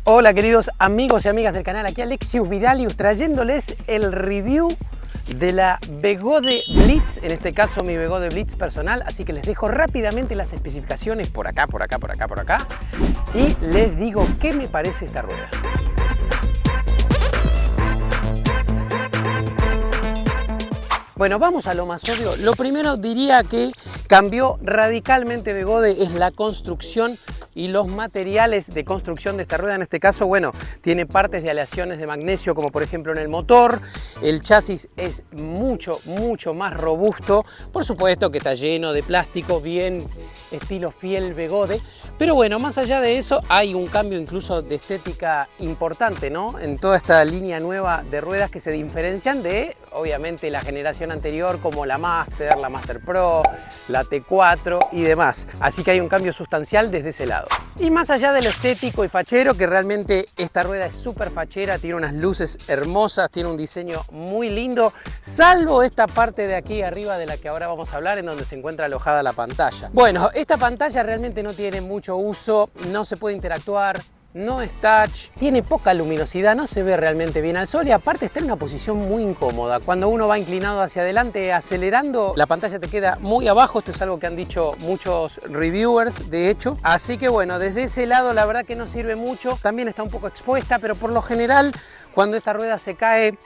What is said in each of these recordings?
Hola queridos amigos y amigas del canal, aquí Alexius Vidalius trayéndoles el review de la Begode Blitz, en este caso mi Begode Blitz personal, así que les dejo rápidamente las especificaciones por acá y les digo qué me parece esta rueda. Bueno, vamos a lo más obvio. Lo primero diría que cambió radicalmente Begode es la construcción y los materiales de construcción de esta rueda. En este caso, bueno, tiene partes de aleaciones de magnesio, como por ejemplo en el motor. El chasis es mucho más robusto. Por supuesto que está lleno de plástico, bien estilo fiel Begode. Pero bueno, más allá de eso, hay un cambio incluso de estética importante, ¿no? En toda esta línea nueva de ruedas que se diferencian de, obviamente, la generación anterior, como la Master Pro, la T4 y demás. Así que hay un cambio sustancial desde ese lado. Y más allá de lo estético y fachero, que realmente esta rueda es súper fachera, tiene unas luces hermosas, tiene un diseño muy lindo, salvo esta parte de aquí arriba de la que ahora vamos a hablar, en donde se encuentra alojada la pantalla. Bueno, esta pantalla realmente no tiene mucho uso, no se puede interactuar, no es touch, tiene poca luminosidad, no se ve realmente bien al sol y aparte está en una posición muy incómoda. Cuando uno va inclinado hacia adelante acelerando, la pantalla te queda muy abajo. Esto es algo que han dicho muchos reviewers, de hecho. Así que bueno, desde ese lado la verdad que no sirve mucho. También está un poco expuesta, pero por lo general cuando esta rueda se cae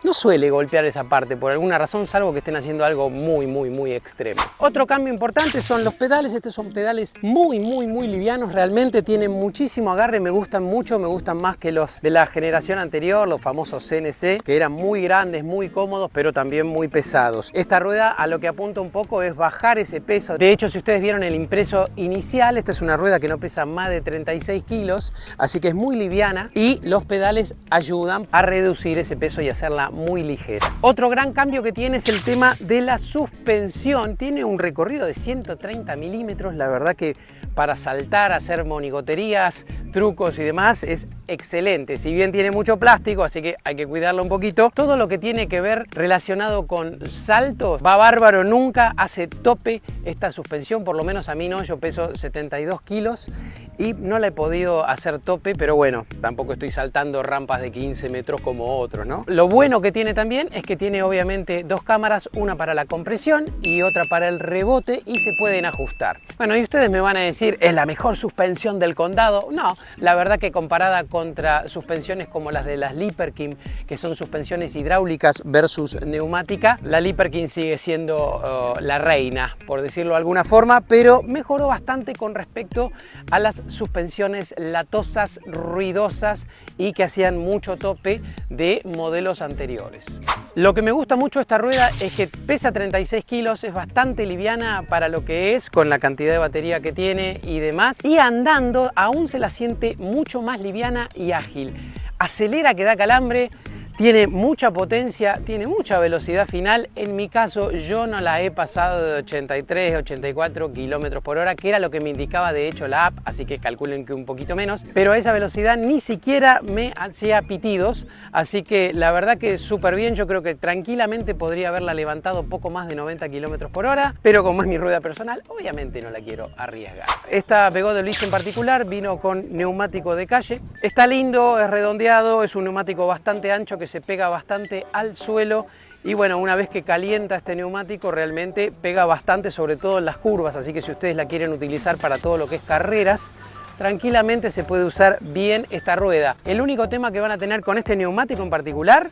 no suele golpear esa parte por alguna razón, salvo que estén haciendo algo muy extremo. Otro cambio importante son los pedales. Estos son pedales muy livianos, realmente tienen muchísimo agarre, me gustan mucho, me gustan más que los de la generación anterior, los famosos CNC, que eran muy grandes, muy cómodos, pero también muy pesados. Esta rueda a lo que apunta un poco es bajar ese peso. De hecho, si ustedes vieron el impreso inicial, esta es una rueda que no pesa más de 36 kilos, así que es muy liviana y los pedales ayudan a reducir ese peso y hacerla muy ligera. Otro gran cambio que tiene es el tema de la suspensión. Tiene un recorrido de 130 milímetros, la verdad que para saltar, hacer monigoterías, trucos y demás es excelente. Si bien tiene mucho plástico, así que hay que cuidarlo un poquito, todo lo que tiene que ver relacionado con saltos va bárbaro. Nunca hace tope esta suspensión, por lo menos a mí no. Yo peso 72 kilos y no la he podido hacer tope, pero bueno, tampoco estoy saltando rampas de 15 metros como otros, ¿no? Lo bueno que tiene también es que tiene obviamente dos cámaras, una para la compresión y otra para el rebote, y se pueden ajustar. Bueno, y ustedes me van a decir, ¿es la mejor suspensión del condado? No, la verdad que comparada contra suspensiones como las de las Lipperkin, que son suspensiones hidráulicas versus neumática, la Lipperkin sigue siendo la reina, por decirlo de alguna forma, pero mejoró bastante con respecto a las suspensiones latosas, ruidosas y que hacían mucho tope de modelos anteriores. Lo que me gusta mucho de esta rueda es que pesa 36 kilos, es bastante liviana para lo que es, con la cantidad de batería que tiene y demás, y andando aún se la siente mucho más liviana y ágil. Acelera que da calambre, tiene mucha potencia, tiene mucha velocidad final. En mi caso yo no la he pasado de 83, 84 kilómetros por hora, que era lo que me indicaba de hecho la app, así que calculen que un poquito menos, pero a esa velocidad ni siquiera me hacía pitidos, así que la verdad que súper bien. Yo creo que tranquilamente podría haberla levantado poco más de 90 kilómetros por hora, pero como es mi rueda personal, obviamente no la quiero arriesgar. Esta Begode Blitz en particular vino con neumático de calle. Está lindo, es redondeado, es un neumático bastante ancho que se pega bastante al suelo y bueno, una vez que calienta este neumático realmente pega bastante, sobre todo en las curvas, así que si ustedes la quieren utilizar para todo lo que es carreras, tranquilamente se puede usar bien esta rueda. El único tema que van a tener con este neumático en particular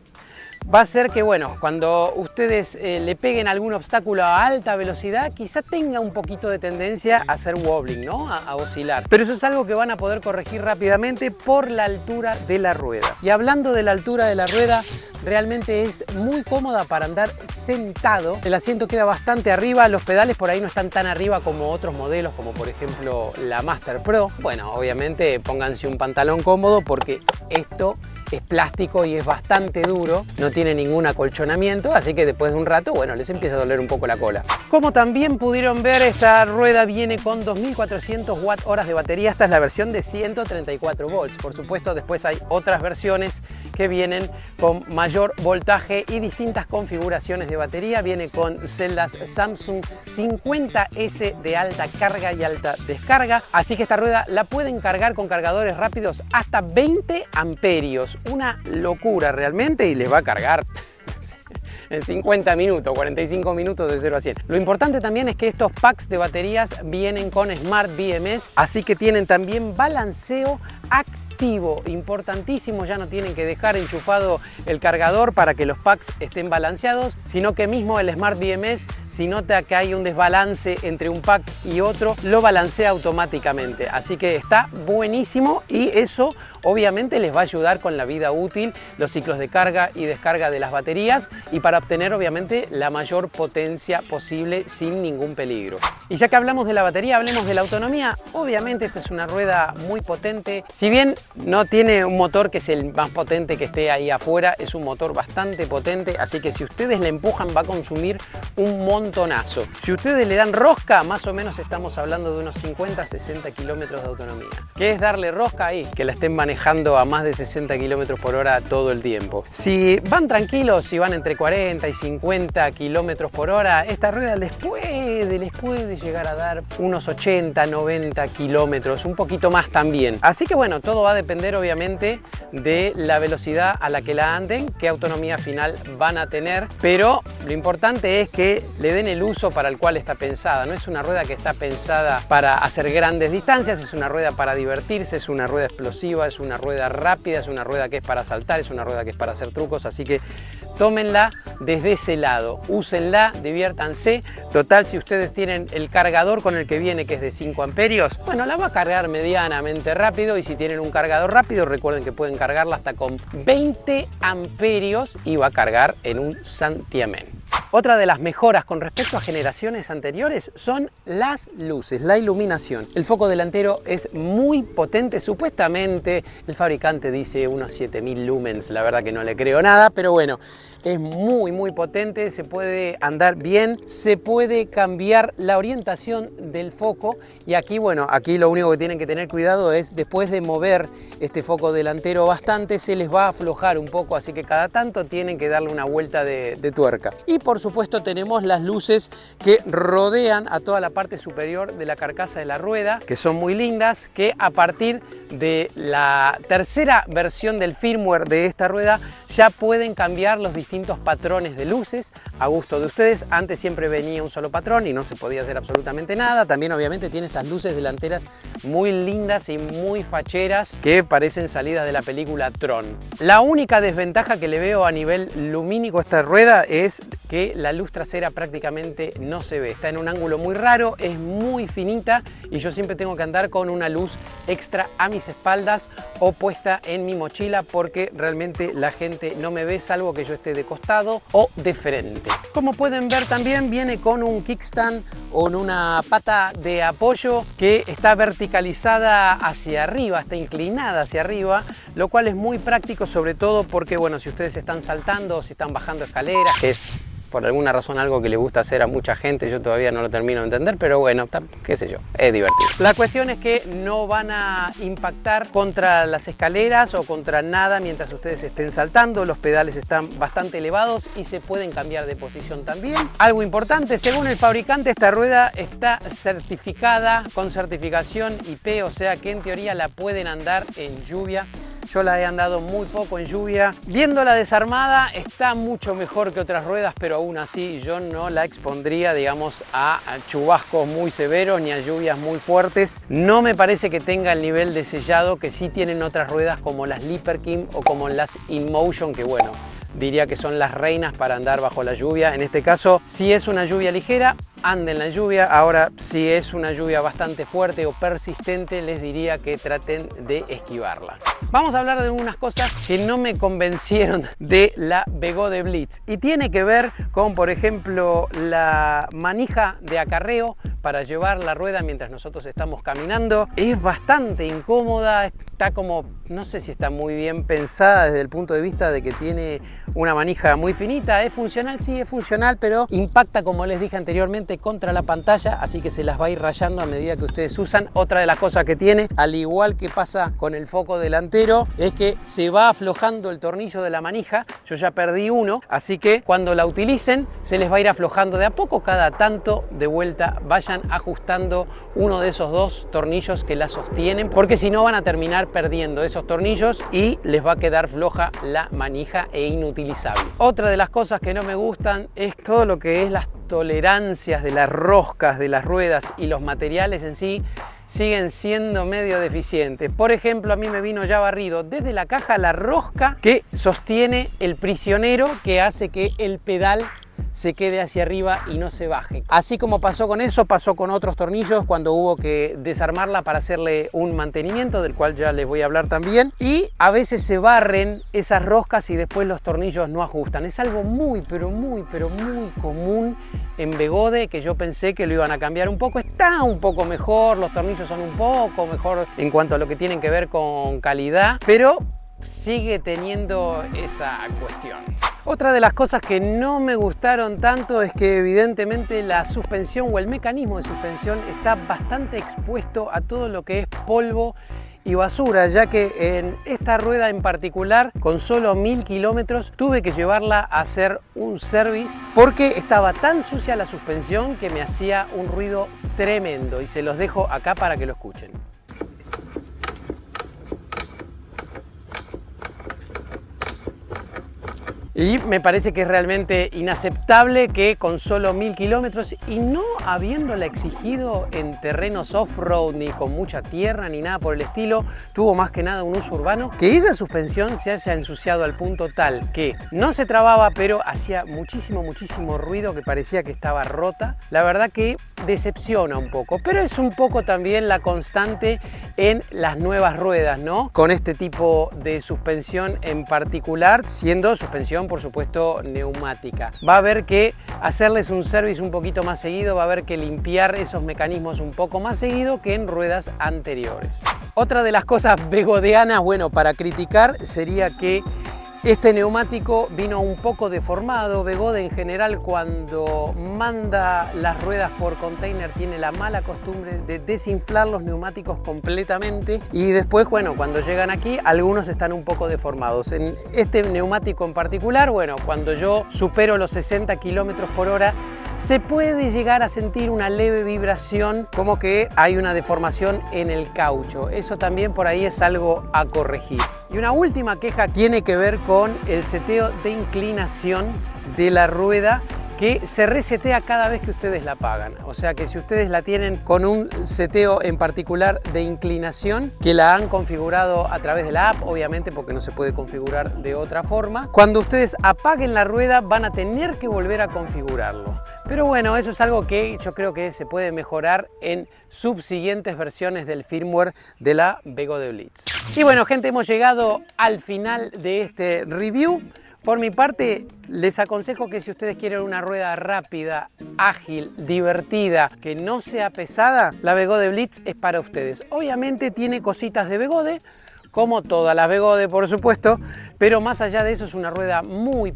va a ser que, bueno, cuando ustedes le peguen algún obstáculo a alta velocidad, quizá tenga un poquito de tendencia a hacer wobbling, ¿no? A oscilar. Pero eso es algo que van a poder corregir rápidamente por la altura de la rueda. Y hablando de la altura de la rueda, realmente es muy cómoda para andar sentado. El asiento queda bastante arriba, los pedales por ahí no están tan arriba como otros modelos, como por ejemplo la Master Pro. Bueno, obviamente pónganse un pantalón cómodo porque esto es plástico y es bastante duro, no tiene ningún acolchonamiento, así que después de un rato, bueno, les empieza a doler un poco la cola. Como también pudieron ver, esta rueda viene con 2400 watt-horas de batería. Esta es la versión de 134 volts. Por supuesto, después hay otras versiones que vienen con mayor voltaje y distintas configuraciones de batería. Viene con celdas Samsung 50S de alta carga y alta descarga. Así que esta rueda la pueden cargar con cargadores rápidos hasta 20 amperios. Una locura realmente, y les va a cargar en 50 minutos, 45 minutos de 0 a 100. Lo importante también es que estos packs de baterías vienen con Smart BMS, así que tienen también balanceo activo. Importantísimo, ya no tienen que dejar enchufado el cargador para que los packs estén balanceados, sino que mismo el Smart BMS, si nota que hay un desbalance entre un pack y otro, lo balancea automáticamente. Así que está buenísimo, y eso obviamente les va a ayudar con la vida útil, los ciclos de carga y descarga de las baterías, y para obtener obviamente la mayor potencia posible sin ningún peligro. Y ya que hablamos de la batería, hablemos de la autonomía. Obviamente esta es una rueda muy potente. Si bien no tiene un motor que es el más potente que esté ahí afuera, es un motor bastante potente, así que si ustedes le empujan va a consumir un montonazo. Si ustedes le dan rosca, más o menos estamos hablando de unos 50-60 kilómetros de autonomía. ¿Qué es darle rosca ahí? Que la estén manejando a más de 60 kilómetros por hora todo el tiempo. Si van tranquilos, si van entre 40 y 50 kilómetros por hora, esta rueda les puede llegar a dar unos 80-90 kilómetros, un poquito más también. Así que bueno, todo va a depender obviamente de la velocidad a la que la anden, qué autonomía final van a tener, pero lo importante es que le den el uso para el cual está pensada. No es una rueda que está pensada para hacer grandes distancias, es una rueda para divertirse, es una rueda explosiva, es una rueda rápida, es una rueda que es para saltar, es una rueda que es para hacer trucos, así que tómenla desde ese lado, úsenla, diviértanse. Total, si ustedes tienen el cargador con el que viene, que es de 5 amperios, bueno, la va a cargar medianamente rápido, y si tienen un cargador rápido, recuerden que pueden cargarla hasta con 20 amperios y va a cargar en un santiamén. Otra de las mejoras con respecto a generaciones anteriores son las luces, la iluminación. El foco delantero es muy potente, supuestamente el fabricante dice unos 7000 lumens, la verdad que no le creo nada, pero bueno, es muy potente, se puede andar bien, se puede cambiar la orientación del foco, y aquí bueno, aquí lo único que tienen que tener cuidado es después de mover este foco delantero bastante, se les va a aflojar un poco, así que cada tanto tienen que darle una vuelta de tuerca. Y por supuesto tenemos las luces que rodean a toda la parte superior de la carcasa de la rueda, que son muy lindas, que a partir de la tercera versión del firmware de esta rueda ya pueden cambiar los distintos patrones de luces a gusto de ustedes. Antes siempre venía un solo patrón y no se podía hacer absolutamente nada. También obviamente tiene estas luces delanteras muy lindas y muy facheras que parecen salidas de la película Tron. La única desventaja que le veo a nivel lumínico a esta rueda es que la luz trasera prácticamente no se ve. Está en un ángulo muy raro, es muy finita, y yo siempre tengo que andar con una luz extra a mis espaldas o puesta en mi mochila, porque realmente la gente no me ve salvo que yo esté de costado o de frente. Como pueden ver, también viene con un kickstand o una pata de apoyo que está verticalizada hacia arriba, está inclinada hacia arriba, lo cual es muy práctico, sobre todo porque bueno, si ustedes están saltando o si están bajando escaleras, que es por alguna razón algo que le gusta hacer a mucha gente, yo todavía no lo termino de entender, pero bueno, qué sé yo, es divertido. La cuestión es que no van a impactar contra las escaleras o contra nada mientras ustedes estén saltando, los pedales están bastante elevados y se pueden cambiar de posición también. Algo importante, según el fabricante, esta rueda está certificada con certificación IP, o sea que en teoría la pueden andar en lluvia. Yo la he andado muy poco en lluvia. Viéndola desarmada está mucho mejor que otras ruedas, pero aún así yo no la expondría, digamos, a chubascos muy severos ni a lluvias muy fuertes. No me parece que tenga el nivel de sellado que sí tienen otras ruedas como las Lipperkim o como las InMotion, que bueno, diría que son las reinas para andar bajo la lluvia. En este caso, si es una lluvia ligera, ande en la lluvia. Ahora, si es una lluvia bastante fuerte o persistente, les diría que traten de esquivarla. Vamos a hablar de algunas cosas que no me convencieron de la Begode Blitz y tiene que ver con, por ejemplo, la manija de acarreo para llevar la rueda mientras nosotros estamos caminando. Es bastante incómoda, está como, no sé si está muy bien pensada desde el punto de vista de que tiene una manija muy finita. ¿Es funcional? Sí, es funcional, pero impacta, como les dije anteriormente, contra la pantalla, así que se las va a ir rayando a medida que ustedes usan. Otra de las cosas que tiene, al igual que pasa con el foco delantero, es que se va aflojando el tornillo de la manija. Yo ya perdí uno, así que cuando la utilicen se les va a ir aflojando de a poco. Cada tanto de vuelta vayan ajustando uno de esos dos tornillos que la sostienen, porque si no van a terminar perdiendo esos tornillos y les va a quedar floja la manija e inutilizable. Otra de las cosas que no me gustan es todo lo que es las tolerancias de las roscas de las ruedas, y los materiales en sí siguen siendo medio deficientes. Por ejemplo, a mí me vino ya barrido desde la caja la rosca que sostiene el prisionero, que hace que el pedal se quede hacia arriba y no se baje. Así como pasó con eso, pasó con otros tornillos cuando hubo que desarmarla para hacerle un mantenimiento, del cual ya les voy a hablar también. Y a veces se barren esas roscas y después los tornillos no ajustan. Es algo muy común en Begode, que yo pensé que lo iban a cambiar un poco. Está un poco mejor, los tornillos son un poco mejor en cuanto a lo que tienen que ver con calidad, pero sigue teniendo esa cuestión. Otra de las cosas que no me gustaron tanto es que evidentemente la suspensión o el mecanismo de suspensión está bastante expuesto a todo lo que es polvo y basura, ya que en esta rueda en particular, con solo 1000 kilómetros, tuve que llevarla a hacer un service porque estaba tan sucia la suspensión que me hacía un ruido tremendo, y se los dejo acá para que lo escuchen. Y me parece que es realmente inaceptable que con solo 1000 kilómetros y no habiéndola exigido en terrenos off-road ni con mucha tierra ni nada por el estilo, tuvo más que nada un uso urbano, que esa suspensión se haya ensuciado al punto tal que no se trababa, pero hacía muchísimo ruido, que parecía que estaba rota. La verdad que decepciona un poco, pero es un poco también la constante en las nuevas ruedas, ¿no? Con este tipo de suspensión en particular, siendo suspensión por supuesto neumática. Va a haber que hacerles un service un poquito más seguido, va a haber que limpiar esos mecanismos un poco más seguido que en ruedas anteriores. Otra de las cosas begodeanas, bueno, para criticar sería que este neumático vino un poco deformado. Begode en general, cuando manda las ruedas por container, tiene la mala costumbre de desinflar los neumáticos completamente, y después, bueno, cuando llegan aquí algunos están un poco deformados. En este neumático en particular, bueno, cuando yo supero los 60 kilómetros por hora se puede llegar a sentir una leve vibración, como que hay una deformación en el caucho. Eso también por ahí es algo a corregir. Y una última queja tiene que ver con el seteo de inclinación de la rueda, que se resetea cada vez que ustedes la apagan. O sea que si ustedes la tienen con un seteo en particular de inclinación, que la han configurado a través de la app, obviamente porque no se puede configurar de otra forma, cuando ustedes apaguen la rueda van a tener que volver a configurarlo. Pero bueno, eso es algo que yo creo que se puede mejorar en subsiguientes versiones del firmware de la Begode Blitz. Y bueno, gente, hemos llegado al final de este review. Por mi parte, les aconsejo que si ustedes quieren una rueda rápida, ágil, divertida, que no sea pesada, la Begode Blitz es para ustedes. Obviamente tiene cositas de Begode, como todas las Begode, por supuesto, pero más allá de eso es una rueda muy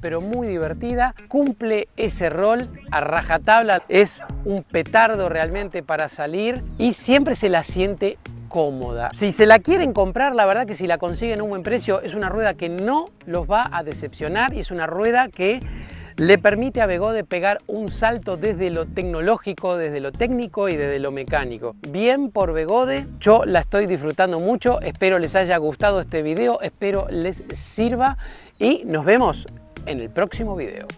divertida, cumple ese rol a rajatabla, es un petardo realmente para salir y siempre se la siente cómoda. Si se la quieren comprar, la verdad que si la consiguen a un buen precio, es una rueda que no los va a decepcionar, y es una rueda que le permite a Begode pegar un salto desde lo tecnológico, desde lo técnico y desde lo mecánico. Bien por Begode, yo la estoy disfrutando mucho, espero les haya gustado este video, espero les sirva y nos vemos en el próximo video.